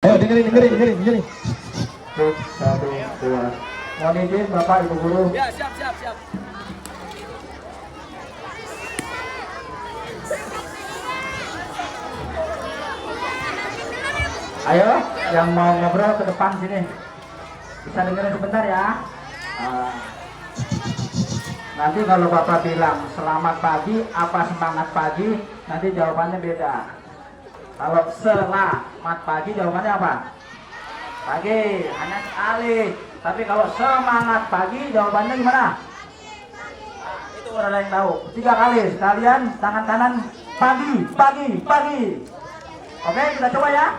Ayo dengerin. Satu, dua. Mohon izin Bapak Ibu Guru. Ya, siap. Ayo, yang mau ngobrol ke depan sini. Bisa dengerin sebentar ya. Ah. Nanti kalau Bapak bilang selamat pagi, apa semangat pagi, nanti jawabannya beda. Kalau selamat pagi jawabannya apa? Pagi, hanya sekali. Tapi kalau semangat pagi jawabannya gimana? Itu ada yang tahu. 3 kali sekalian tangan kanan pagi. Oke, kita coba ya.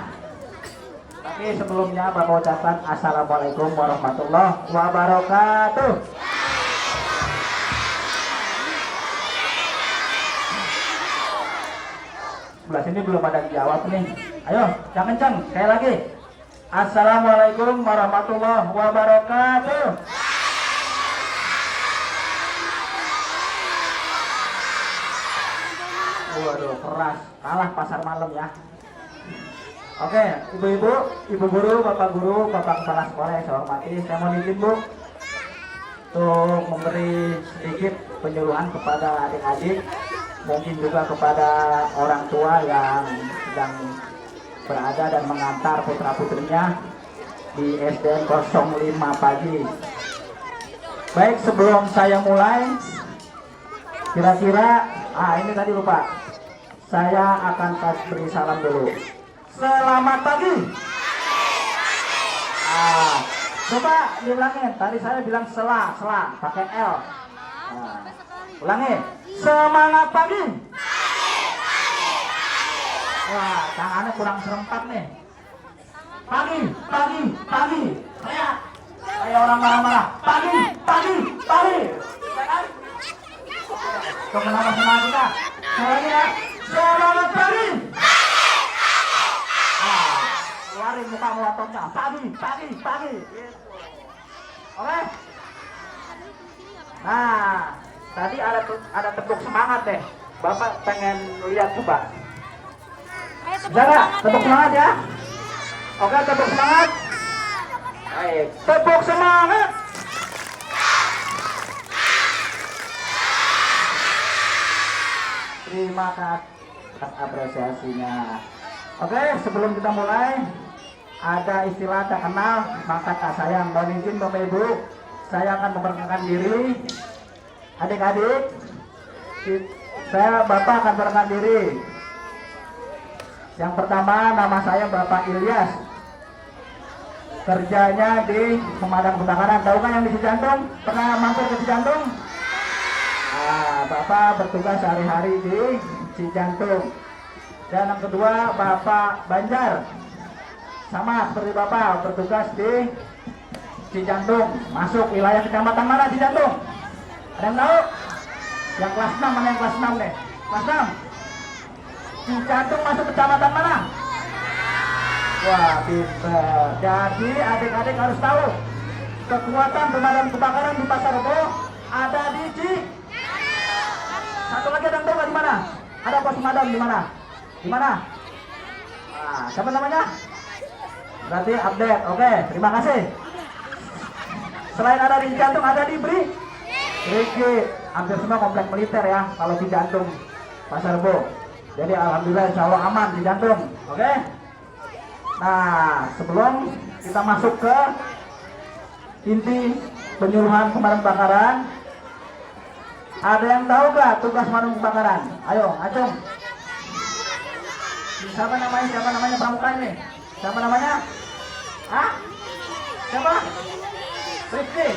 Tapi sebelumnya Bapak ucapkan Assalamualaikum warahmatullahi wabarakatuh. Sebelah sini belum ada yang jawab nih. Ayo, yang kencang, sekali lagi. Assalamualaikum warahmatullahi wabarakatuh. Waduh, keras. Kalah pasar malam ya. Oke, ibu-ibu, ibu guru, bapak kepala sekolah yang saya hormati, saya mohon izin Bu untuk memberi sedikit penyuluhan kepada adik-adik, mungkin juga kepada orang tua yang sedang berada dan mengantar putra-putrinya di SDN 05 pagi. Baik, sebelum saya mulai, kira-kira, ini tadi lupa, saya akan beri salam dulu. Selamat pagi. Coba diulangin. Tadi saya bilang sela, pakai L. Ulangi. Semangat pagi. Wah, tangannya kurang serempak nih. Pagi. Kayak orang marah-marah. Pagi. Kenapa semangat kita? Sekali ya. Selamat pagi. Keluarin muka melototnya. Pagi. Oke. Nah, tadi ada tepuk semangat deh. Bapak pengen lihat coba. Jaga, tepuk semangat ya. Oke, tepuk semangat. Baik, tepuk semangat. Terima kasih atas apresiasinya. Oke, sebelum kita mulai, ada istilah tak kenal maka tak sayang. Mohon izin Bapak Ibu, saya akan memperkenalkan diri. Adik-adik, Bapak akan memperkenalkan diri. Yang pertama, nama saya Bapak Ilyas. Kerjanya di pemadam kebakaran. Tahu kan yang di Cijantung? Pernah mampir ke Cijantung? Bapak bertugas sehari-hari di Cijantung. Dan yang kedua, Bapak Banjar. Sama seperti Bapak, bertugas di Cijantung. Masuk wilayah kecamatan mana Cijantung? Ada yang tahu? Yang kelas 6, mana yang kelas 6 nih? Kelas 6. Cijantung masuk kecamatan mana? Wah, pinter. Jadi adik-adik harus tahu, kekuatan pemadam kebakaran di Pasar Rebo ada di Satu lagi ada yang tahu nggak di mana? Ada pos pemadam di mana? Di mana? Siapa namanya? Berarti update. Oke, terima kasih. Selain ada di Jantung, ada di Brigi. Hampir semua komplek militer ya. Kalau di Jantung, Pasar Rebo. Jadi alhamdulillah insya Allah aman di Jantung. Oke. Nah, sebelum kita masuk ke inti penyuluhan pemadam kebakaran, ada yang tahu gak tugas pemadam kebakaran? Ayo, acung. Siapa namanya pramuka ini? Siapa namanya? Siapa? Rifki.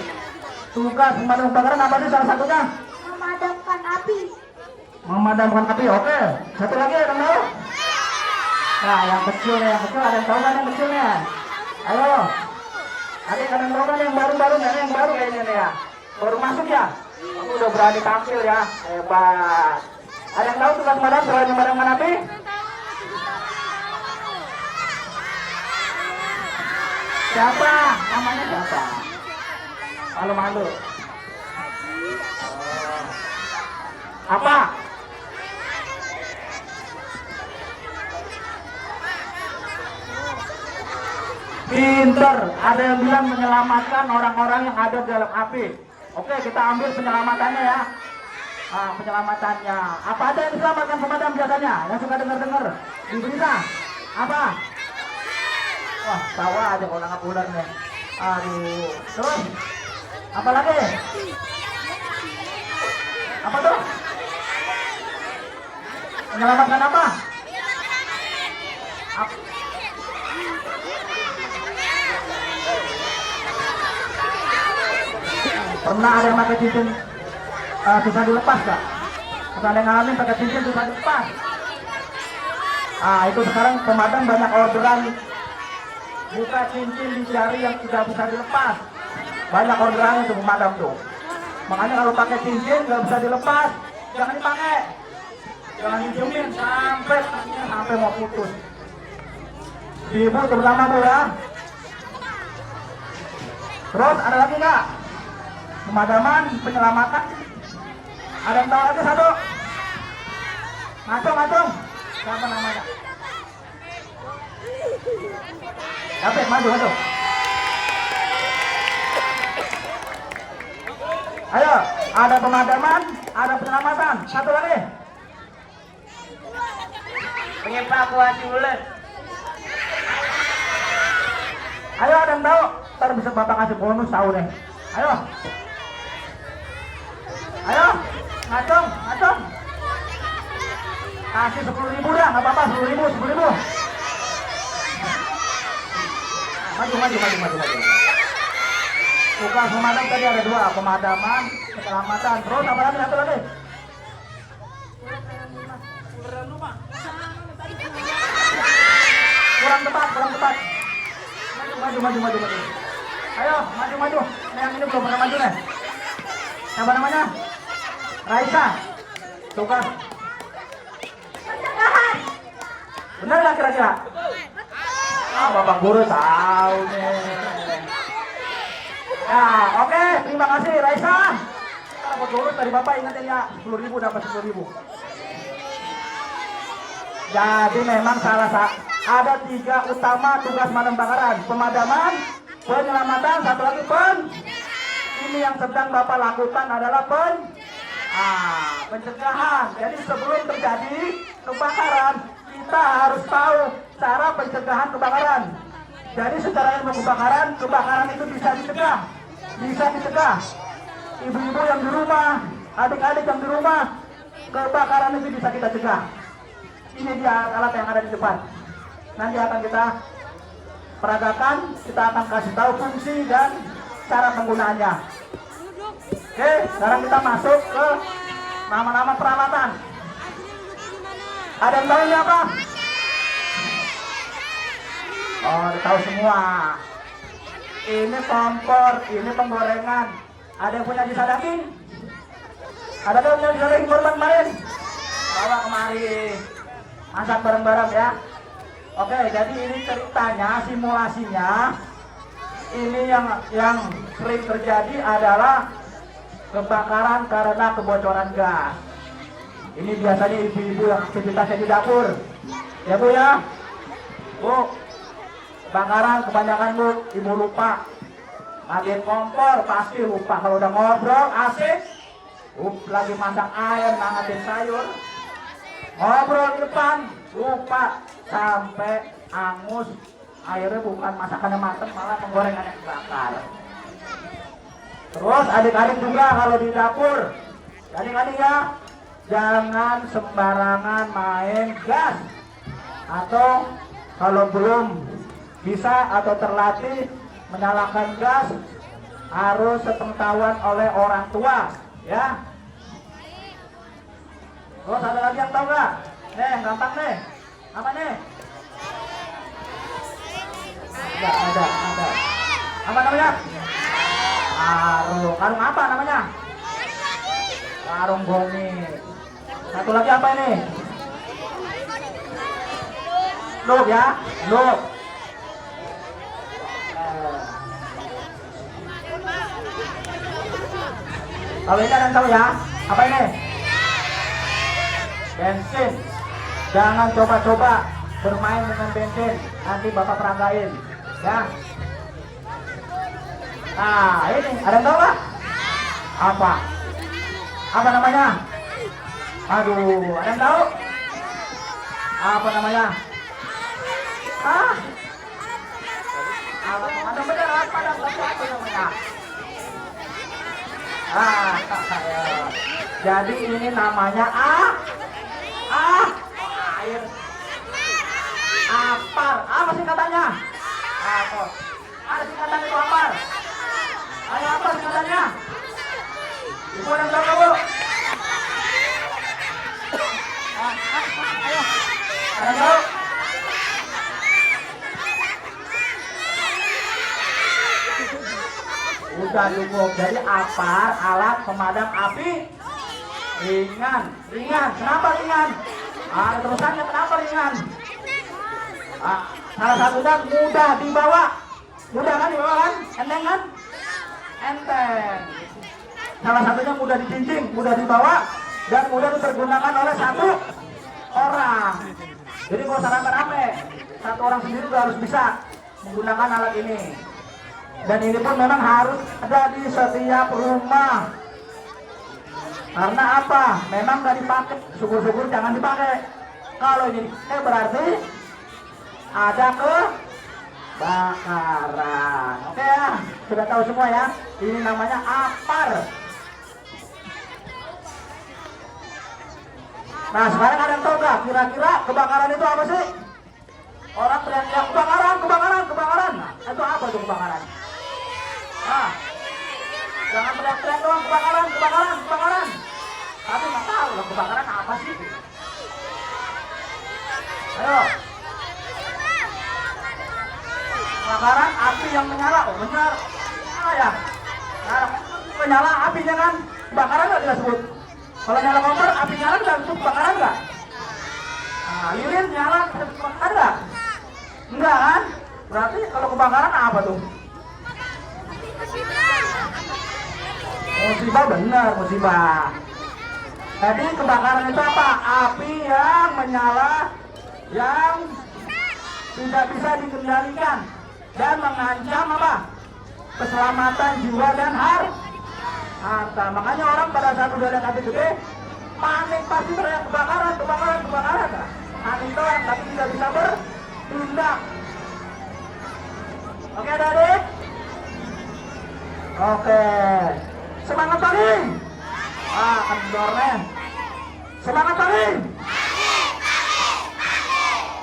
Tugas pemadam kebakaran apa sih salah satunya? Memadamkan api. Oke. Satu lagi ada yang tahu? Nah, yang kecil ada yang tahu kan yang kecilnya? Ayo. Adik ada yang tahu kan yang baru-baru? Ada yang baru kayaknya nih ya. Baru masuk ya? Kamu udah berani tampil ya. Hebat. Ada yang tahu tugas pemadam selain memadamkan api? Siapa? Namanya siapa? Malu-malu. Apa? Pinter. Ada yang bilang menyelamatkan orang-orang yang ada di dalam api. Oke, kita ambil penyelamatannya ya. Penyelamatannya. Apa aja yang diselamatkan pemadam biasanya? Yang suka dengar-dengar di berita. Apa? Wah, tawa aja kalau nangkap ular nih. Aduh. Terus? Apa lagi? Apa tuh? Menyelamatkan apa? Pernah ada yang pakai cincin susah dilepas gak? Pernah ada yang ngalamin pakai cincin susah dilepas? Itu sekarang pemadam banyak orderan buka cincin di jari yang tidak bisa dilepas. Banyak orderan itu pemadam tuh. Makanya kalau pakai cincin nggak bisa dilepas, jangan dipakai. Jangan diciumin sampai mau putus. Ibu terutama Bu ya. Terus ada lagi nggak? Pemadaman, penyelamatan. Ada yang tahu lagi satu? Ngacung. Siapa namanya? Dapat maju. Ayo, ada pemadaman, ada penyelamatan. Satu lagi. Pengevakuasi ular. Ayo, ada yang tahu? Ntar bisa Bapak kasih bonus tahu deh. Ayo, ngacung. Kasih 10.000 dah, nggak apa-apa, 10.000. Maju. Bukan pemadam tadi ada 2, pemadaman, keselamatan. Terus apa lagi? Satu lagi. Kurang tepat. Maju. Ayo, maju. Yang ini belum pernah maju nih. Siapa namanya? Raisa. Tugas. Benar nggak kira-kira? Bapak guru tahu nih. Ya, oke. Terima kasih Raisa. Bapak guru tadi Bapak ingatin ya, 10.000 dapat 10.000. Jadi memang ada 3 utama tugas pemadam kebakaran: pemadaman, penyelamatan, satu lagi ini yang sedang Bapak lakukan adalah pencegahan. Jadi sebelum terjadi kebakaran, kita harus tahu cara pencegahan kebakaran. Jadi secara ilmu kebakaran itu bisa dicegah. Ibu-ibu yang di rumah, adik-adik yang di rumah, kebakaran itu bisa kita cegah. Ini dia alat yang ada di depan. Nanti akan kita peragakan, kita akan kasih tahu fungsi dan cara penggunaannya. Oke, sekarang kita masuk ke nama-nama peralatan. Ada yang tahu ini apa? Oh, tahu semua. Ini kompor, ini penggorengan. Ada yang punya sisa daging? Ada yang punya sisa daging korban kemarin? Bawa kemari. Masak bareng-bareng ya. Oke, jadi ini ceritanya, simulasinya. Ini yang sering terjadi adalah kebakaran karena kebocoran gas. Ini biasanya ibu-ibu yang aktivitasnya di dapur. Ya Bu ya. Bu, kebakaran kebanyakan Bu, ibu lupa matiin kompor, pasti lupa. Kalau udah ngobrol asik, lagi masak air, nangatin sayur, ngobrol di depan, lupa sampai angus, airnya bukan masakannya mateng, malah penggorengannya kebakar. Terus adik-adik juga kalau di dapur, adik-adik ya, jangan sembarangan main gas. Atau kalau belum bisa atau terlatih menyalakan gas, harus sepengetahuan oleh orang tua ya. Terus ada lagi yang tahu nggak? Gampang nih. Apa nih? Ada. Apa namanya? Karung apa namanya? Karung goni. Satu lagi apa ini? Luk ya, luk. Kalau ini ada yang tahu ya? Apa ini? Bensin. Jangan coba-coba bermain dengan bensin, nanti Bapak peragain. Ya. Nah, ini ada yang tahu nggak? Apa? Apa namanya? Aduh, ada yang tahu? Apa namanya? Ah? Alat pemadam beneran, padam tapi apa namanya? Ya. Jadi ini namanya air. Apar. Apa singkatannya? Apa? Ada singkatan itu apar. Ayo apa singkatannya? Ibu yang tahu kamu? Ayo. Ada yang tahu? Udah cukup. Jadi apar alat pemadam api ringan. Kenapa ringan? Ada terusannya, kenapa ringan? Salah satunya mudah dibawa. Mudah kan dibawa kan? Enteng kan? Enteng. Salah satunya mudah dicincing, mudah dibawa, dan mudah dipergunakan oleh satu orang. Jadi kalau rame-rame, satu orang sendiri juga harus bisa menggunakan alat ini. Dan ini pun memang harus ada di setiap rumah. Karena apa? Memang nggak dipakai. Syukur-syukur jangan dipakai. Kalau ini berarti ada kebakaran. Oke ya, sudah tahu semua ya. Ini namanya apar. Nah sekarang ada yang tahu nggak? Kira-kira kebakaran itu apa sih? Orang teriak-teriak kebakaran. Nah, itu apa tuh kebakaran? Nah, jangan teriak-teriak doang kebakaran. Tapi nggak tahu lah kebakaran apa sih? Ayo. Kebakaran api yang menyala. Oh benar. Ya. Nah, menyala apinya kan kebakaran nggak kita sebut. Kalau nyala kompor api nyala kita sebut kebakaran nggak? Nah, lilin nyala kita sebut kebakaran nggak? Enggak kan? Berarti kalau kebakaran apa tuh? Musibah, benar musibah. Jadi kebakaran itu apa? Api yang menyala yang tidak bisa dikendalikan dan mengancam apa? Keselamatan jiwa dan harta. Makanya orang pada saat udah ada api gede panik, pasti teriak kebakaran. Panik doang tapi tidak bisa bertindak. Oke adik-adik? Oke. Semangat pagi. Kendornya. Semangat pagi.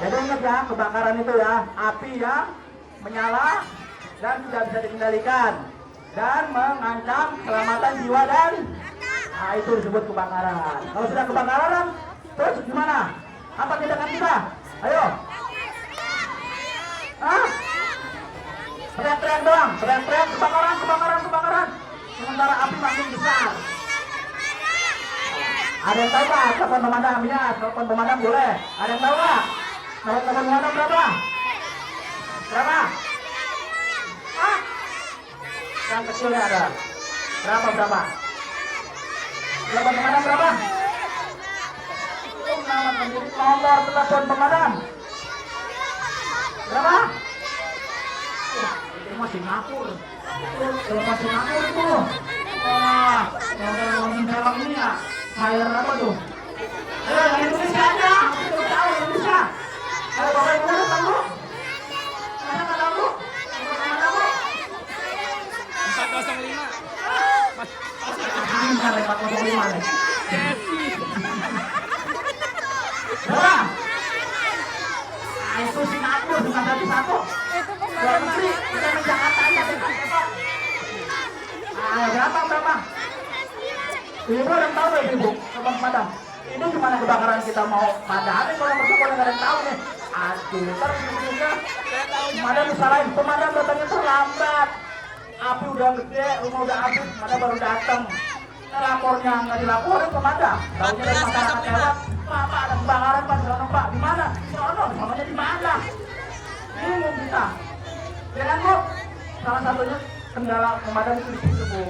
Jadi ingat ya, kebakaran itu ya, api yang menyala dan tidak bisa dikendalikan dan mengancam keselamatan jiwa dan itu disebut kebakaran. Kalau sudah kebakaran, terus gimana? Apa tindakan kita? Ayo. Teriak-teriak doang, teriak-teriak kebakaran. Sementara api makin besar. Ada yang tahu pak? Telepon pemadam ya, telepon pemadam boleh. Ada yang tahu pak? Telepon pemadam berapa? Yang kecilnya ada. Berapa? Telepon pemadam berapa? Nomor telepon pemadam. Berapa? Itu mah Singapura. Telepon Singapura itu. Wah, yang dalam ini ya. Hire apa tuh? Ayo yang Indonesia aja. Kita tahu Indonesia. Ayo bapak ibu datang bu. Mana datang bu? Mana bu? 405. Ini sampai 405 nih. Berapa? Itu Singapura bukan satu. Luar negeri, kita di Jakarta aja Pak. Berapa? Ibu yang tahu ya ibu, teman pemadam. Ini gimana kebakaran kita mau padam? Kalau mereka nggak ada yang tahu nih. Aduh, ntar ujung-ujungnya pemadam disalahin. Pemadam datangnya terlambat. Api udah gede, rumah udah habis, pemadam baru datang. Lapornya nggak dilaporin pemadam. Tahunya dari masyarakat lewat. Pak, ada kebakaran Pak, sono Pak. Di mana? Sononya di mana? Bingung kita. Ya kan Bu? Salah satunya kendala pemadam itu di situ Bu.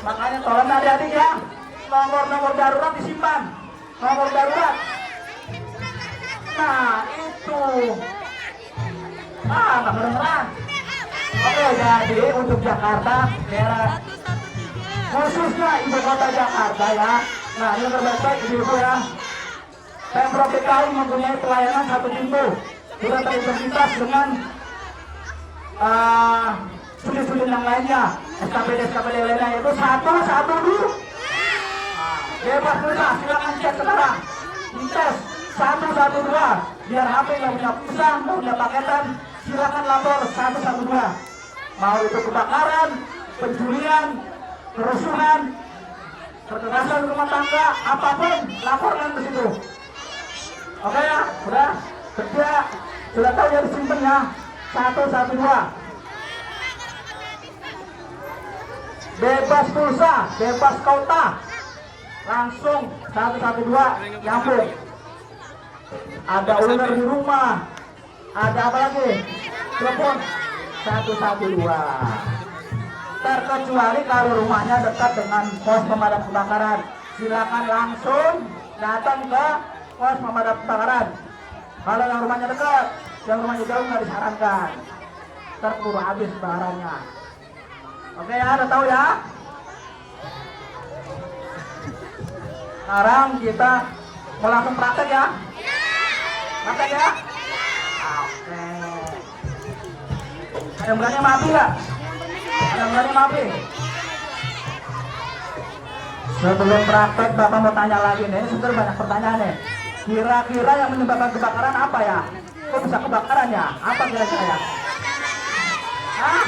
Makanya tolong adik-adik ya, nomor darurat disimpan. Nomor darurat. Nah itu. Nggak kedengeran. Jadi untuk Jakarta, daerah khususnya ibu kota Jakarta ya. Nah, ini terbaik ibu-ibu ya. Pemprov DKI mempunyai pelayanan satu pintu. Sudah terintegrasi dengan studi-studi yang lainnya, SKPD lainnya, yaitu 112. Bebas pulsa, silakan cek sekarang. Tes 112. Biar HP nggak punya pulsa, nggak punya paketan, silakan lapor 112. Mau itu kebakaran, pencurian, kerusuhan, kekerasan rumah tangga, apapun, laporkan ke situ. Oke ya, sudah kerja, sudah tahu ya disimpan ya. 112. Bebas pulsa, bebas kuota, langsung 112 nyambung. Ada ular di rumah, ada apa lagi? Telepon 112. Terkecuali kalau rumahnya dekat dengan pos pemadam kebakaran, silakan langsung datang ke pos pemadam kebakaran. Kalau yang rumahnya dekat, yang rumahnya jauh nggak disarankan, terkeburu habis barannya. Oke ya, udah tahu ya. Sekarang kita mau langsung praktek ya. Praktek ya. Oke. Ada yang berani mati nggak? Ada yang berani mati? Sebelum praktek, Bapak mau tanya lagi nih. Ini sebenarnya banyak pertanyaan nih. Kira-kira yang menyebabkan kebakaran apa ya? Kok bisa kebakaran ya? Apa kira-kira ya? Hah?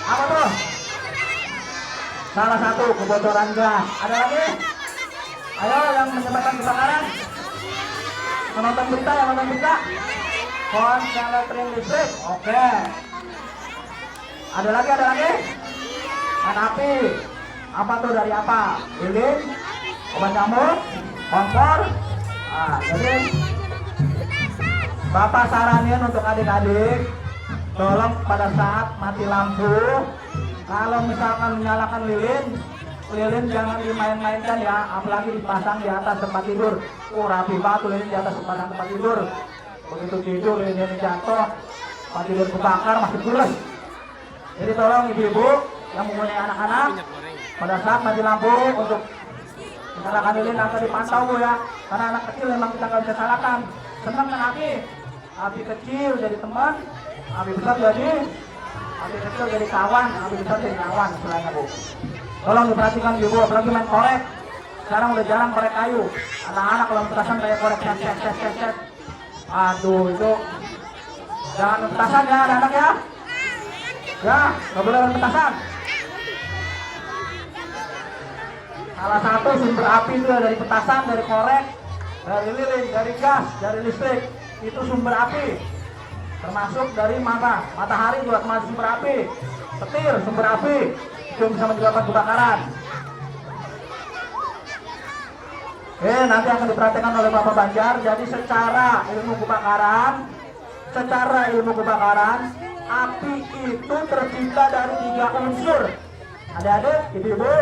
Apa tuh? Salah satu kebocoran gas. Ada lagi? Ayo yang menyebabkan kebakaran. Menonton berita, yang nonton berita. Konsleting listrik. Oke. Ada lagi? Kan api. Apa tuh, dari apa? Lilin, obat nyamuk, kompor. Nah, jadi Bapak saranin untuk adik-adik, tolong pada saat mati lampu, kalau misalkan menyalakan lilin jangan dimain-mainkan ya, apalagi dipasang di atas tempat tidur. Rapi banget lilin di atas tempat tidur. Begitu tidur lilin jatuh, tempat tidur kebakar, masih pulas. Jadi tolong ibu-ibu yang mempunyai anak-anak, pada saat mati lampu untuk menyalakan lilin akan dipantau Bu ya, karena anak kecil memang kita nggak bisa salahkan. Senang kan api kecil jadi teman, api besar jadi api kecil jadi kawan, api besar jadi kawan istilahnya Bu. Tolong diperhatikan ibu, apalagi main korek. Sekarang udah jarang korek kayu. Anak-anak kalau petasan kayak korek set. Aduh, itu jangan petasan ya anak-anak ya. Ya, nggak boleh main petasan. Salah satu sumber api itu dari petasan, dari korek, dari lilin, dari gas, dari listrik. Itu sumber api. Termasuk dari matahari juga termasuk sumber api. Petir sumber api. Itu bisa menyebabkan kebakaran. Nanti akan diperhatikan oleh Bapak Banjar. Jadi secara ilmu kebakaran, api itu tercipta dari 3 unsur. Adik-adik, ibu-ibu,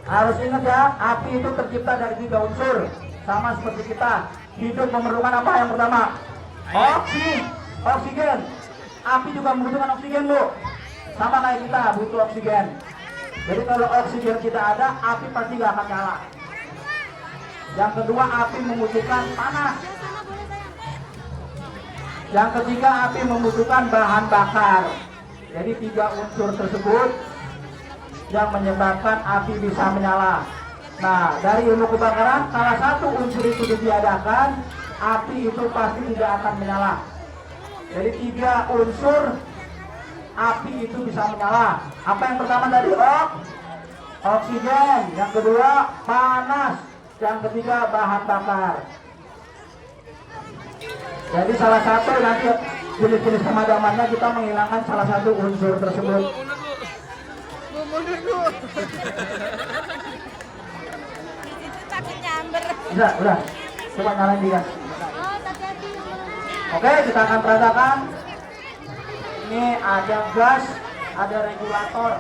harus ingat ya, api itu tercipta dari 3 unsur. Sama seperti kita, hidup memerlukan apa yang pertama? Oksigen. Api juga membutuhkan oksigen Bu. Sama kayak kita butuh oksigen. Jadi kalau oksigen kita ada, api pasti gak akan nyala. Yang kedua, api membutuhkan panas. Yang ketiga, api membutuhkan bahan bakar. Jadi 3 unsur tersebut yang menyebabkan api bisa menyala. Nah, dari ilmu kebakaran, salah satu unsur itu ditiadakan, api itu pasti tidak akan menyala. Jadi 3 unsur api itu bisa menyala. Apa yang pertama tadi? Oksigen. Yang kedua, panas. Yang ketiga, bahan bakar. Jadi salah satu nanti jenis-jenis pemadamannya kita menghilangkan salah satu unsur tersebut. Udah. Coba nyalain dia. Oke, kita akan perhatikan. Ini ada gas, ada regulator.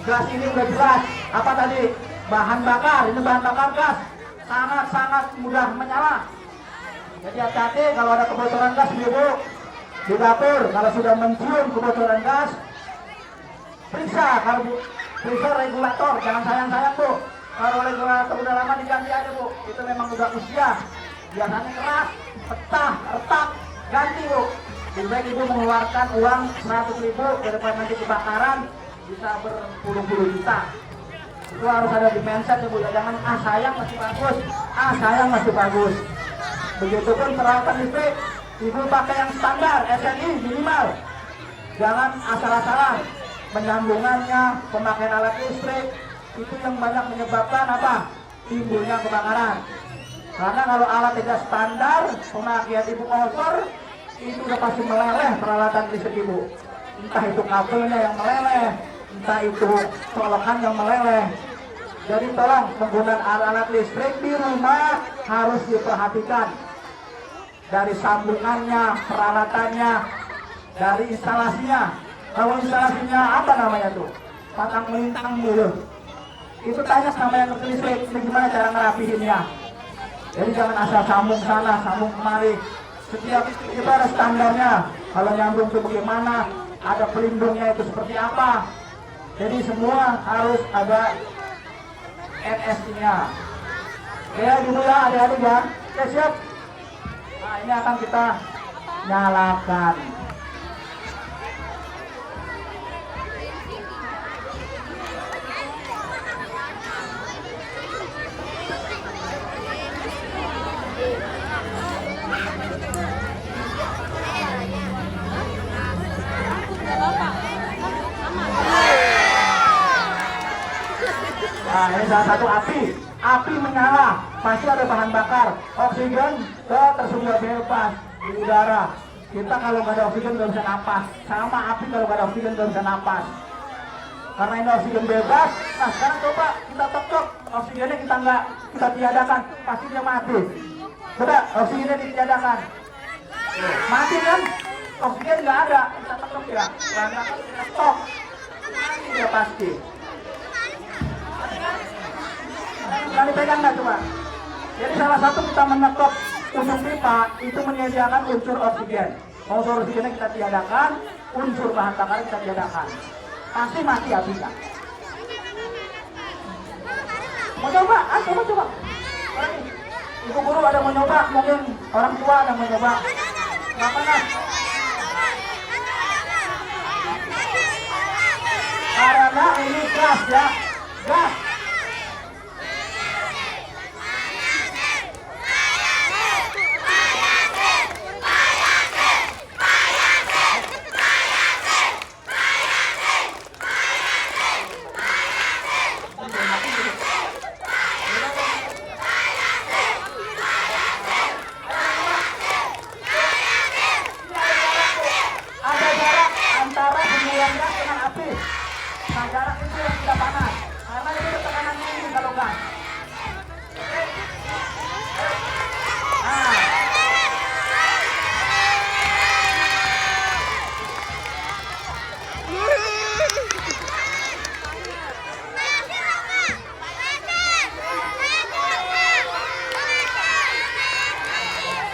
Gas ini udah jelas. Apa tadi? Bahan bakar. Ini bahan bakar gas. Sangat mudah menyala. Jadi hati-hati kalau ada kebocoran gas, ibu. Di dapur kalau sudah mencium kebocoran gas, periksa regulator, jangan sayang-sayang Bu. Kalau regulator udah lama diganti aja Bu, itu memang udah usia, biasanya keras, petah, retak, ganti Bu. Lebih baik Ibu mengeluarkan uang 100.000 daripada nanti kebakaran bisa berpuluh-puluh juta. Itu harus ada di mindset ya Bu, ya. Jangan sayang masih bagus, sayang masih bagus. Begitupun peralatan listrik, Ibu pakai yang standar, SNI minimal. Jangan asal-asalan. Penyambungannya, pemakaian alat listrik, itu yang banyak menyebabkan apa? Timbulnya kebakaran. Karena kalau alat tidak standar, pemakaian Ibu over, itu udah pasti meleleh peralatan listrik Ibu. Entah itu kabelnya yang meleleh, entah itu colokan yang meleleh. Jadi tolong penggunaan alat listrik di rumah harus diperhatikan. Dari sambungannya, peralatannya, dari instalasinya. Kalau instalasinya apa namanya tuh? Patang melintang dulu. Itu tanya sama yang ngerti listrik, ini gimana cara ngerapihinnya. Jadi jangan asal sambung sana, sambung kemari. Setiap itu ada standarnya. Kalau nyambung itu bagaimana, ada pelindungnya itu seperti apa. Jadi semua harus ada NSI-nya. Oke, dulu ya adik-adik ya. Oke, siap. Nah, ini akan kita nyalakan. Nah, ini salah satu api menyala, pasti ada bahan bakar, oksigen tersedia bebas di udara. Kita kalau nggak ada oksigen nggak bisa napas, sama api kalau nggak ada oksigen nggak bisa napas. Karena ini oksigen bebas. Nah sekarang coba kita tok oksigennya kita tiadakan, pasti dia mati. Coba oksigennya ditiadakan, mati kan? Oksigen nggak ada, kita tok ya, karena kita stop, mati dia pasti. Nah, dipegang nggak coba? Jadi salah satu kita menekuk ujung pipa itu menyediakan unsur oksigen. Unsur oksigennya kita tiadakan, unsur bahan bakar kita tiadakan. Pasti mati apinya. Mau coba? Coba. Ibu guru ada mau nyoba, mungkin orang tua ada mau nyoba. Kenapa nggak? Karena ini gas ya, gas.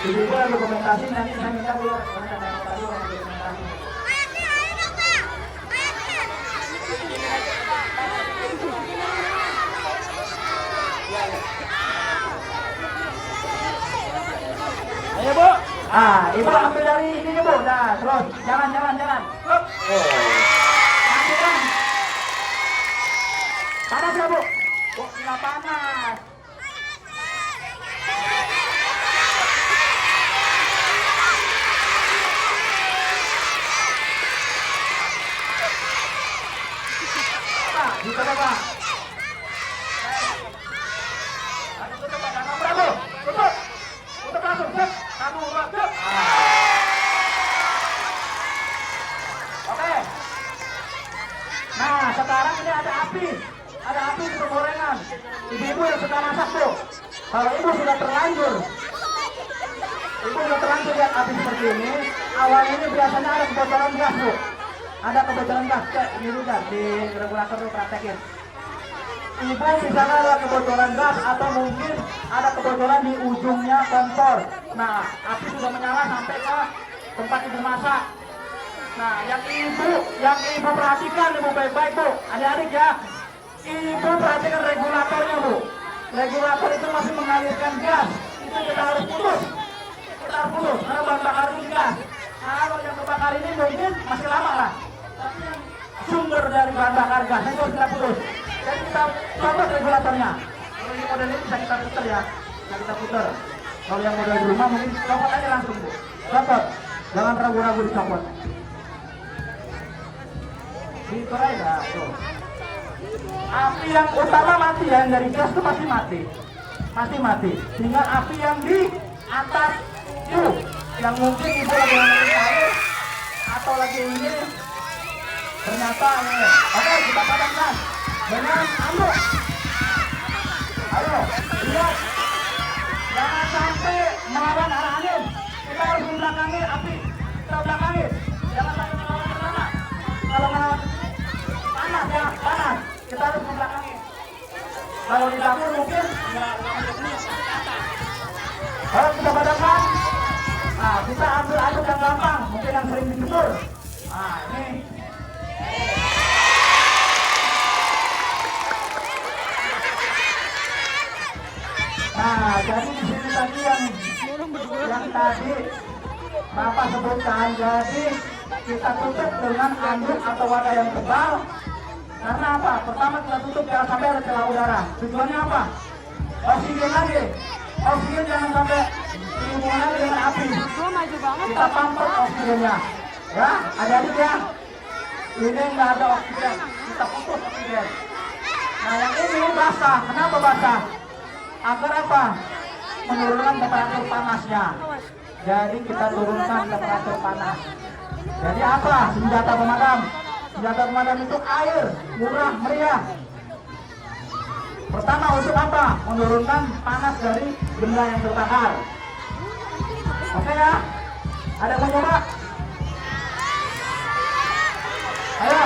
Ibu ada dokumentasi, nanti saya minta dulu dokumentasi. Ayo Bu. Ibu ambil dari ini Bu. Nah, terus jalan. Hup. Ambilkan. Panas ya Bu? Oh, nggak panas. Bisa Pak. Tutup Pak, jangan berapa. Tutup langsung, siap. Kamu masuk. Oke. Nah, sekarang ini ada api di gorengan. Ibu yang sudah masak tuh. Kalau ibu sudah terlanjur lihat api seperti ini, awalnya ini biasanya ada kebocoran gas Bu. Ada kebocoran gas, ini juga di regulator tuh praktekin. Ibu misalnya ada kebocoran gas atau mungkin ada kebocoran di ujungnya kompor. Nah, api sudah menyala sampai ke tempat ibu masak. Nah, yang ibu perhatikan ibu baik-baik bu, adik-adik ya. Ibu perhatikan regulatornya bu. Regulator itu masih mengalirkan gas, itu kita harus putus. Kita harus putus, karena bahan bakar ini gas. Kalau yang terbakar ini mungkin masih lama lah. Tapi yang sumber dari bahan bakar gasnya itu harus kita putus. Jadi kita copot regulatornya. Kalau ini model ini bisa kita putar ya, bisa kita putar. Kalau yang model di rumah mungkin copot aja langsung bu. Copot, jangan ragu-ragu dicopot. Diukur aja tuh. Api yang utama mati ya, yang dari gas itu pasti mati. Pasti mati. Tinggal api yang di atas itu, yang mungkin itu lagi ngomongin air atau lagi ini ternyata ini. Oke, kita padamkan dengan anduk. Ayo, lihat. Jangan sampai melawan arah angin. Kita harus membelakangi api. Kita belakangi. Jangan sampai melawan pertama. Kalau melawan panas ya, panas. Kita harus membelakangi. Kalau di dapur mungkin kalau kita padamkan, nah kita ambil aduk yang gampang, mungkin yang sering dijemur. Nah ini. Nah jadi di sini tadi yang tadi Bapak sebutkan, jadi kita tutup dengan anduk atau wadah yang tebal. Karena apa? Pertama kita tutup jangan sampai ada celah udara. Tujuannya apa? Oksigen lagi. Oksigen jangan sampai berhubungan lagi dengan api. Kita pampat oksigennya. Ya, adik-adik ya. Ini nggak ada oksigen. Kita putus oksigen. Nah yang ini basah. Kenapa basah? Agar apa? Menurunkan temperatur panasnya. Jadi kita turunkan temperatur panas. Jadi apa? Senjata pemadam. Senjata pemadam itu air, murah, meriah. Pertama untuk apa? Menurunkan panas dari benda yang terbakar. Oke ya? Ada yang mau coba? Ayo.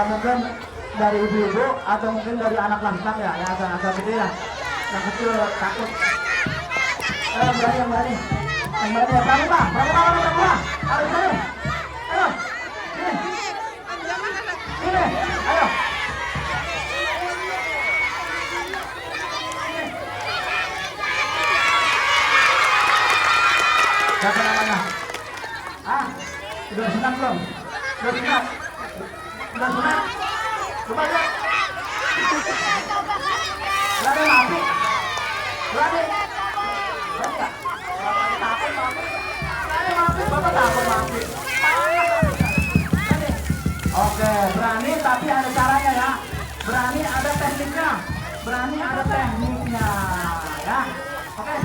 Mungkin dari ibu-ibu atau mungkin dari anak lantang ya, yang agak gede ya, yang kecil takut. Yang berani ya, berani pak, harus berani. Ayo, ini, ayo. Siapa namanya? Sudah senang belum? Sudah senang? Sudah sunat? Coba lihat. Berani mati? Berani? Berani gak? Bapak takut mati? Berani mati? Bapak takut mati? Berani? Oke, berani tapi ada caranya ya. Berani ada tekniknya. Berani ada tekniknya. Ya. Oke.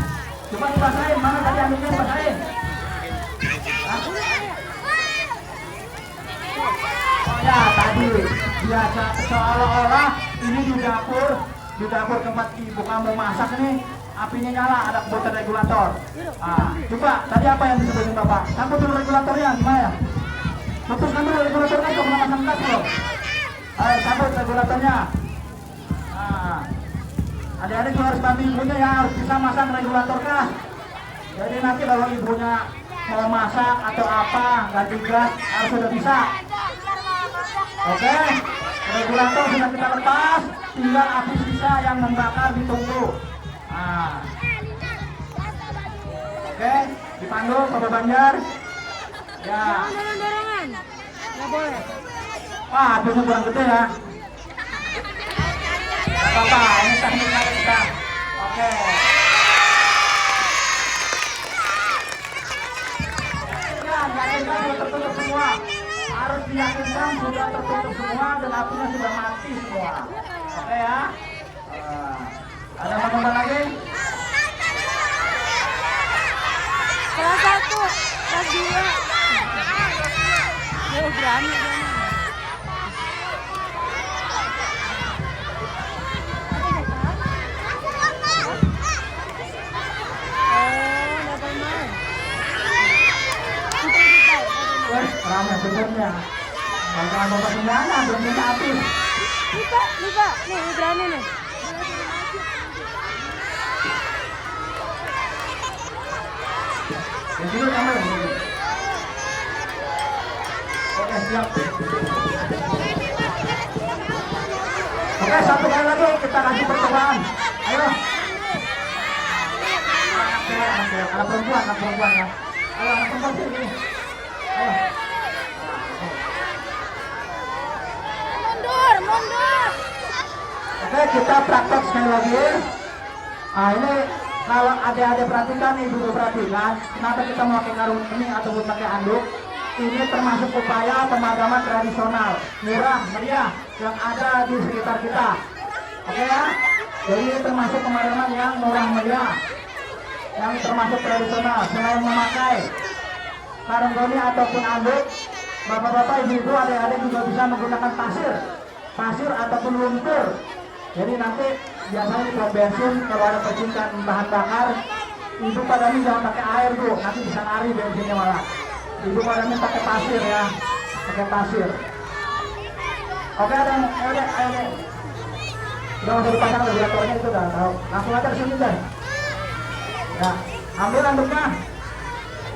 Coba dibasahin. Mana tadi ambilnya dibasahin? Ya tadi biasa seolah-olah ini di dapur tempat ibu kamu masak nih, apinya nyala, ada komputer regulator. Coba tadi apa yang disebutin bapak? Sambut dulu regulatornya gimana ya? Putuskan dulu regulatornya, kok pernah pasang gas belum? Ayo sambut regulatornya. Adik-adik juga harus bantu ibunya ya, harus bisa masang regulator gas. Jadi nanti kalau ibunya mau masak atau apa ganti gas harus sudah bisa. Oke, regulator sudah kita lepas, tinggal api sisa yang membakar ditunggu. Oke, dipandu Bapak Banjar. Ya. Dorongan, nggak boleh. Wah, apinya kurang gede ya. Gak apa-apa, ini tekniknya kita. Oke. Ya, diyakinkan sudah tertutup semua. Harus diyakinkan sudah tertutup semua dan apinya sudah mati semua. Oke ya. Ada teman lagi? Kelas 1, kelas 2. Yo, berani. Ramai benernya. Bapak semuanya belum bisa habis. Nih, berani nih. Jadi kamu. Oke, siap. Oke, satu kali lagi kita kasih percobaan. Ayo. Ada perempuan ya. Ayo, anak perempuan sini. Ayo. Mundur. Oke, kita praktek sekali lagi. Ini kalau adik-adik perhatikan, ibu perhatikan, kenapa kita memakai karung ini ataupun pakai anduk? Ini termasuk upaya pemadaman tradisional, murah, meriah yang ada di sekitar kita. Oke ya? Jadi ini termasuk pemadaman yang murah meriah, yang termasuk tradisional. Selain memakai karung goni ataupun anduk, bapak-bapak, ibu-ibu, adik-adik juga bisa menggunakan pasir ataupun lumpur. Jadi nanti biasanya di pom bensin kalau ada percikan bahan bakar, ibu padamin jangan pakai air tuh, nanti bisa lari bensinnya malah. Ibu padamin pakai pasir ya, pakai pasir. Oke, ayo deh. Udah usah dipasang radiatornya itu udah tahu. Langsung aja kesini deh. Ya, ambil anduknya.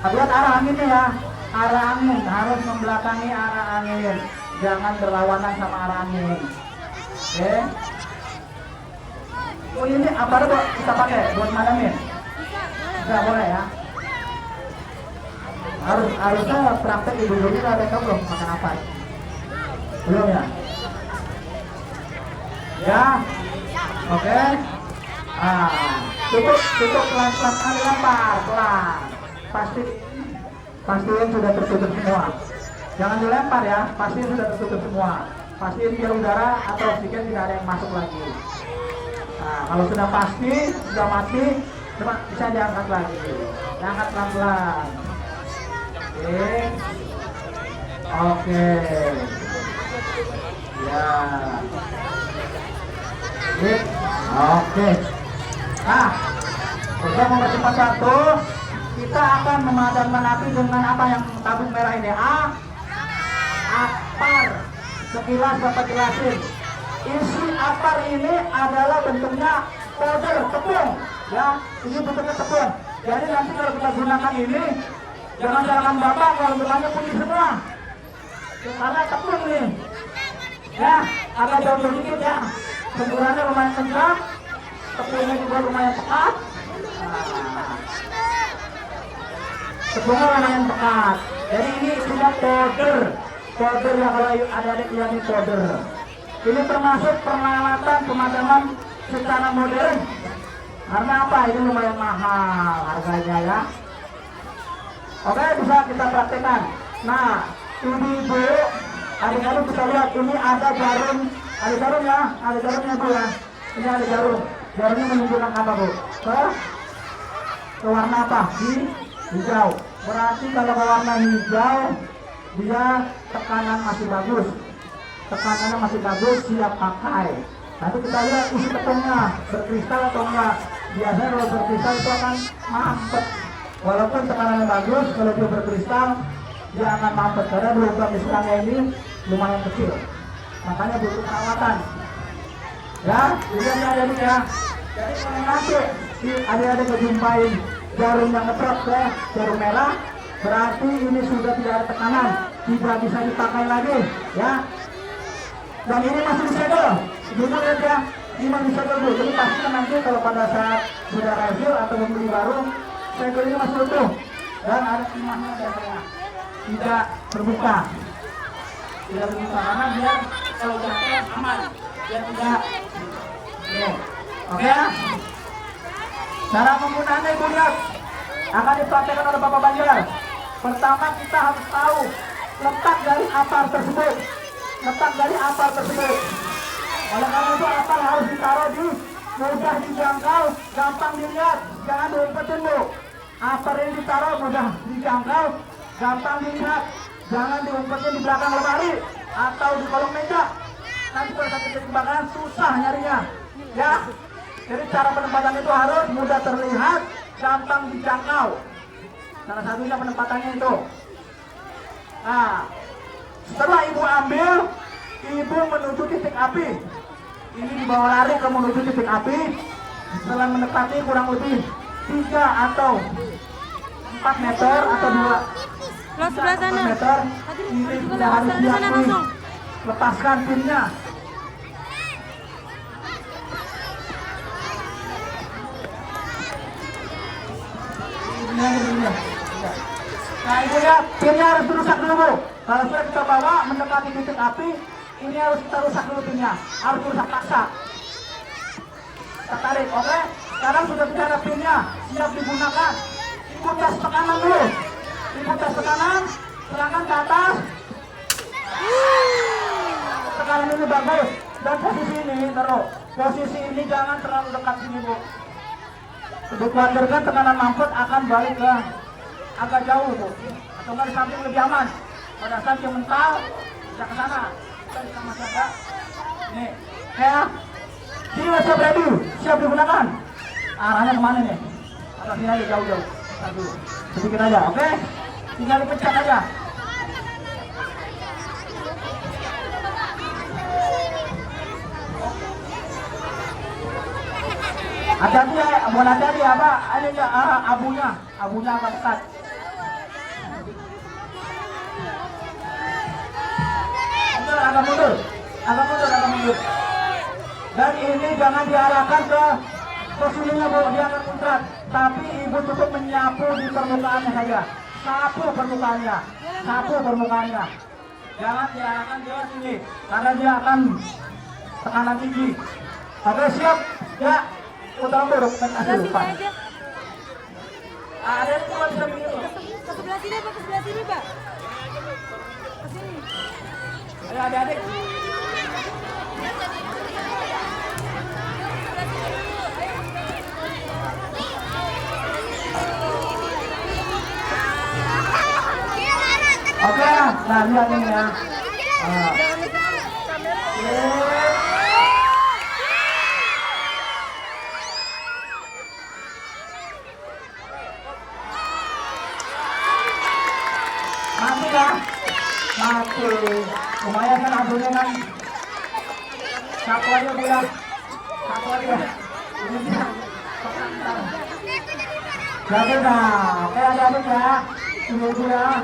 Lihat arah anginnya ya. Arah angin harus membelakangi arah angin. Jangan berlawanan sama arah angin. Oke. Oh ini apa buat kita pakai buat madamin? Bisa boleh ya. Harusnya praktek ibu dulu ada belum makan apa? Belum ya? Ya. Oke. Tutup pelan-pelan lempar pelan. Pastiin sudah tertutup semua. Jangan dilempar ya, pastiin sudah tertutup semua. Pastiin biar udara atau oksigen tidak ada yang masuk lagi. Nah, kalau sudah pasti, sudah mati, bisa diangkat lagi. Diangkat pelan-pelan. Oke. Ya. Oke. Nah, untuk mempercepat waktu, kita akan memadamkan api dengan apa yang tabung merah ini. Apar. Sekilas Bapak jelasin. Isi apar ini adalah bentuknya powder tepung, ya. Ini bentuknya tepung. Jadi nanti kalau kita gunakan ini, jangan salahkan Bapak kalau bentuknya putih semua. Karena tepung ini, ya, agak jauh sedikit ya. Semburannya lumayan kencang, tepungnya juga lumayan pekat. Tepungnya lumayan pekat. Jadi ini isinya powder ya, kalau adik-adik lihat ini powder. Ini termasuk peralatan pemadaman secara modern. Karena apa? Ini lumayan mahal harganya ya. Oke, bisa kita praktekkan. Nah, ibu-ibu, adik-adik bisa lihat ini ada jarum. Ada jarum ya, ada jarumnya Bu ya. Ini ada jarum. Jarumnya menunjukkan apa Bu? Ke warna apa? Hijau. Berarti kalau ke warna hijau, dia tekanan masih bagus. Tekanannya masih bagus, siap pakai. Nanti kita lihat isi tepungnya berkristal atau enggak. Biasanya kalau berkristal itu akan mampet. Walaupun tekanannya bagus, kalau dia berkristal dia akan mampet karena lubang di selangnya ini lumayan kecil. Makanya butuh perawatan. Ya, ini ada nih ya. Jadi kalau nanti ada kejumpain jarum yang ngetrot ya, jarum merah, berarti ini sudah tidak ada tekanan, tidak bisa dipakai lagi, ya. Dan ini masih disegel, jujur ya, ini masih disegel Bu. Jadi pastikan nanti kalau pada saat sudah refill atau membeli baru, segel ini masih utuh dan ada timahnya biasanya, tidak terbuka, karena biar kalau jatuh aman, biar tidak. Oke. Cara penggunaannya Ibu lihat akan dipraktekkan oleh Bapak Banjar. Pertama kita harus tahu letak dari apar tersebut. Letak dari apar tersebut. Oleh karena itu apar harus ditaruh di mudah dijangkau, gampang dilihat, jangan diumpetin bu. Apar ini ditaruh mudah dijangkau, gampang dilihat, jangan diumpetin di belakang lemari atau di kolong meja. Nanti pada saat terjadi kebakaran susah nyarinya, ya. Jadi cara penempatan itu harus mudah terlihat, gampang dijangkau. Salah satunya penempatannya itu. Nah, setelah ibu ambil, ibu menuju titik api. Ini dibawa lari ke menuju titik api. Setelah mendekati kurang lebih 3 atau 4 meter atau 2 Lo sebelah sana. meter, ini sudah harus siap nih. Lepaskan pinnya. Nah ibu ya, pinnya harus dirusak dulu bu. Kalau sudah kita bawa mendekati titik api, ini harus kita rusak dulu pinnya, harus rusak paksa. Kita tarik, oke? Sekarang sudah tidak ada pinnya, siap digunakan. Ibu tes tekanan dulu. Ibu tes tekanan, serangkan ke atas. Tekanan ini bagus. Dan posisi ini, taruh. Posisi ini jangan terlalu dekat sini bu. Dikhawatirkan tekanan mampet akan balik ke agak jauh bu, atau nggak di samping lebih aman. Pada saat dia mental, bisa ke sana. Kita bisa masih ada. Nih, ya. Sini udah siap ready, siap digunakan. Arahnya kemana nih? Atau sini aja jauh-jauh. Satu, sedikit aja, oke? Tinggal dipencet aja. Hati-hati ya, bukan hati-hati apa? Ada ya abunya agak dekat. Agak mundur. Dan ini jangan diarahkan ke posisinya bu, dia akan muncrat. Tapi ibu cukup menyapu di permukaannya saja. Sapu permukaannya. Jangan diarahkan ke sini, karena dia akan tekanan tinggi. Oke siap, ya. Utama buruk dan hasil depan. Ada yang cuma bisa begitu. Ke sebelah sini pak, ke sebelah sini pak. Ke sini. Ayo adik-adik. Oke, nah lihat ini ya. Mati kan? Mati. Lumayan kan abunya kan? Satu aja bilang. Satu aja. Ini bisa. Jadi nah, oke adik-adik ya. Ibu ya.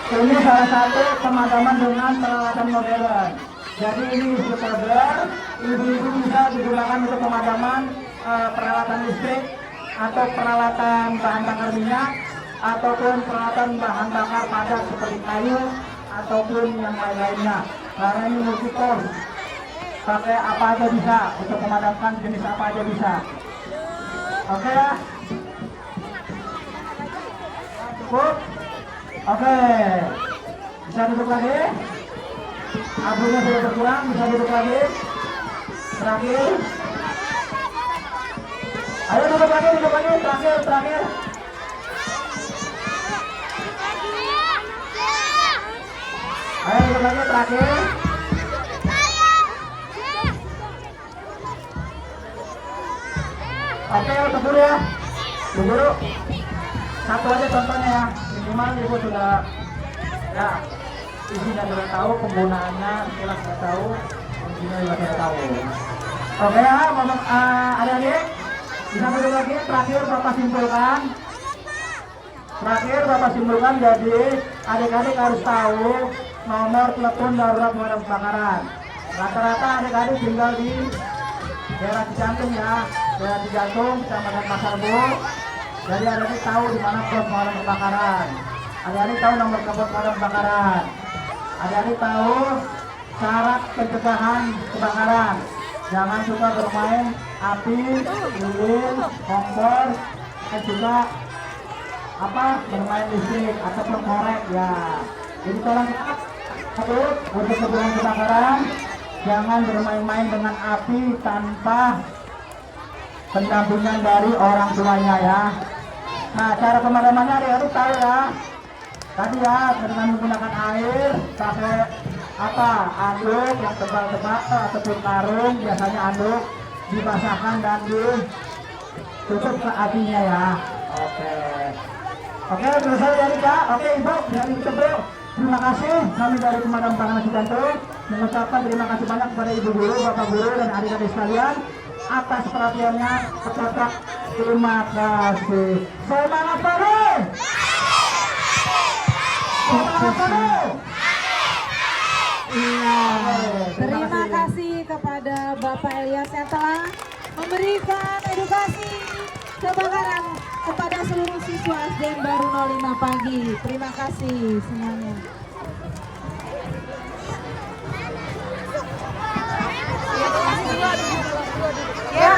Ini salah satu pemadaman dengan peralatan modern. Jadi ini skuter, ibu-ibu bisa digunakan untuk pemadaman peralatan listrik atau peralatan bahan bakar minyak ataupun peralatan bahan bakar padat seperti kayu ataupun yang lain-lainnya. Karena ini multipurpose, pakai apa aja bisa untuk memadamkan jenis apa aja bisa. Oke ya. Cukup. Oke. Bisa duduk lagi. Abunya sudah berkurang, bisa duduk lagi. Terakhir. Ayo duduk lagi, terakhir. Ayo duduk lagi, terakhir. Oke, tunggu ya. Tunggu. Satu aja contohnya ya. Minimal ibu sudah ya isinya sudah tahu, penggunaannya jelas sudah tahu, fungsinya juga sudah tahu. Oke ya, ngomong adik-adik bisa duduk lagi. Terakhir bapak simpulkan. Jadi adik-adik harus tahu nomor telepon darurat pemadam kebakaran. Rata-rata adik-adik tinggal di daerah Cijantung ya, daerah Cijantung, Kecamatan Pasar Bu. Jadi adik-adik tahu di mana pos pemadam kebakaran. Adik-adik tahu nomor telepon pemadam kebakaran. Adik-adik tahu syarat pencegahan kebakaran. jangan suka bermain api, lilin, kompor, dan juga bermain listrik ataupun korek ya. Jadi tolong untuk sebelum kebakaran jangan bermain-main dengan api tanpa pendampingan dari orang tuanya ya. Nah, cara pemadamannya adik-adik tahu ya. Tadi ya dengan menggunakan air pakai anduk yang tebal-tebal ataupun karung, biasanya anduk dibasahkan dan ditutup ke apinya ya. Oke, selesai dari Kak. Oke, Ibu dari Tebu. Terima kasih kami dari Pemadam Kebakaran Cijantung mengucapkan terima kasih banyak kepada Ibu Guru, Bapak Guru dan adik-adik sekalian atas perhatiannya. Terima kasih. Semangat baru. Semangat baru. Iya, terima kasih kepada Bapak Elias yang telah memberikan edukasi kebakaran kepada seluruh siswa SDN Baru 05 Pagi. Terima kasih semuanya. Ya,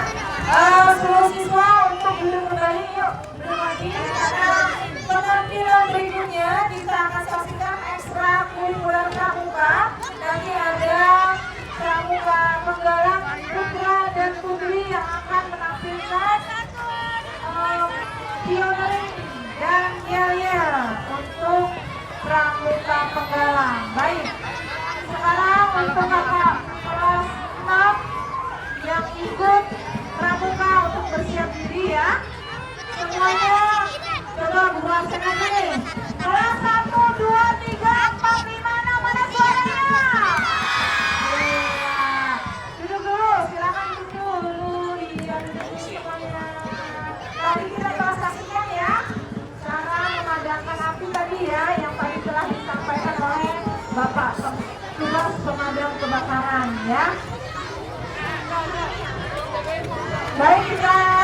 seluruh siswa untuk duduk kembali yuk. Duduk lagi karena penampilan berikutnya kita akan saksikan ekstra kurikuler pramuka. Nanti ada pramuka penggalang putra dan putri yang akan menampilkan pioneering dan yel-yel untuk pramuka penggalang. Baik, sekarang untuk kakak kelas 6 yang ikut pramuka untuk bersiap diri ya. Semuanya coba buat aja nih. Kelas 1, 2, 3, 4, 5, 6, mana suaranya? Duduk dulu, silakan duduk dulu. Iya, duduk dulu semuanya. Tadi kita telah saksikan ya cara memadamkan api tadi ya, yang tadi telah disampaikan oleh Bapak tugas pemadam kebakaran ya. Baik, kita